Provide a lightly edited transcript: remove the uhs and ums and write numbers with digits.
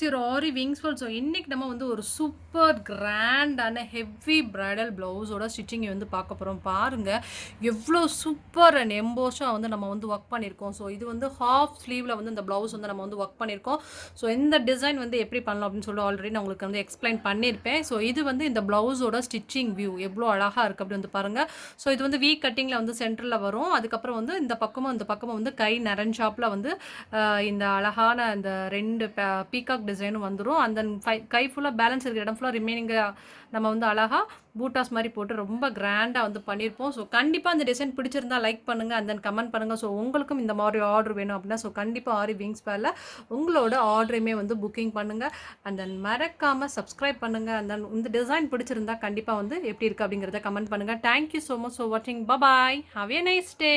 Your aari விங்ஸ்வெல். So இன்றைக்கி நம்ம வந்து ஒரு சூப்பர் கிராண்டான ஹெவி பிரைடல் ப்ளவுஸோட ஸ்டிச்சிங் வந்து பார்க்க போகிறோம். பாருங்கள் எவ்வளோ சூப்பர் அண்ட் எம்போஸாக வந்து நம்ம வந்து ஒர்க் பண்ணியிருக்கோம். ஸோ இது வந்து ஹாஃப் ஸ்லீவில் வந்து இந்த ப்ளவுஸ் வந்து நம்ம வந்து ஒர்க் பண்ணியிருக்கோம். ஸோ இந்த டிசைன் வந்து எப்படி பண்ணலாம் அப்படின்னு சொல்லி ஆல்ரெடி நான் உங்களுக்கு வந்து எக்ஸ்பிளைன் பண்ணியிருப்பேன். ஸோ இது வந்து இந்த ப்ளவுஸோட ஸ்டிச்சிங் வியூ எவ்வளோ அழகாக இருக்குது அப்படி வந்து பாருங்கள். ஸோ இது வந்து வீ கட்டிங்கில் வந்து சென்டரில் வரும். அதுக்கப்புறம் வந்து இந்த பக்கமும் வந்து கை நிறைஞ்சாப்பில் வந்து இந்த அழகான இந்த ரெண்டு பீகாக் டிசைனும் வந்துடும். அந்த கை ஃபுல்லாக பேலன்ஸ் இருக்கிற இடம் ஃபுல்லாக ரிமைனிங்காக நம்ம வந்து அழகாக பூட்டாஸ் மாதிரி போட்டு ரொம்ப கிராண்டாக வந்து பண்ணியிருப்போம். ஸோ கண்டிப்பாக அந்த டிசைன் பிடிச்சிருந்தா லைக் பண்ணுங்கள் அண்ட் தென் கமெண்ட் பண்ணுங்கள். ஸோ உங்களுக்கும் இந்த மாதிரி ஆர்டர் வேணும் அப்படின்னா ஸோ கண்டிப்பாக ஆரி விங்ஸ் பேரில் உங்களோட ஆர்டரையுமே வந்து புக்கிங் பண்ணுங்கள் அண்ட் தென் மறக்காமல் சப்ஸ்கிரைப் பண்ணுங்கள். அண்ட் தென் இந்த டிசைன் பிடிச்சிருந்தா கண்டிப்பாக வந்து எப்படி இருக்குது அப்படிங்கிறத கமெண்ட் பண்ணுங்கள். தேங்க்யூ ஸோ மச் ஃபார் வாட்சிங். Bye. Have a nice day.